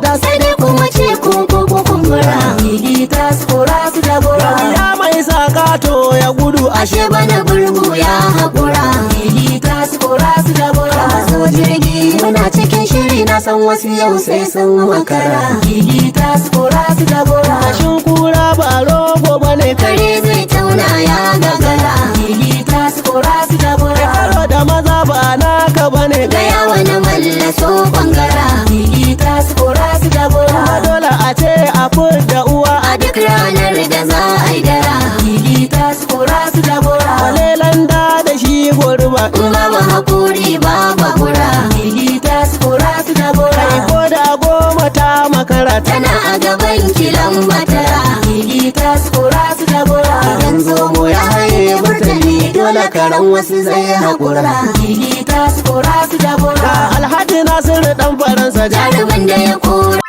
da sai dai kuma ce ko kumbura fili ta skora su da gora ya mai sakato ya gudu ashe bana gurgu ya haƙura fili ta skora su da gora so jirgi muna cikin shiri na san wasu yau sai sun makara fili ta skora su da gora shin kura ba rogo bane kare zai tauna ya gagara fili ta skora su da gora yaro da maza ba naka bane gaya wani mallaso bangara fili ta skora su da gora dole a ce a da uwa a duk ranar da za a yi dara fili ta skora su da gora lelan da shi gurba babu hakuri babu gura fili ta skora su da gora ko da goma ta makara tana a gaban kilan matara fili ta skora su da gora idan zomo ya haye burtali dole karan wasu zai haƙura fili ta skora su da gora Alhaji Nasiru dan Faransa jarumin da ya kora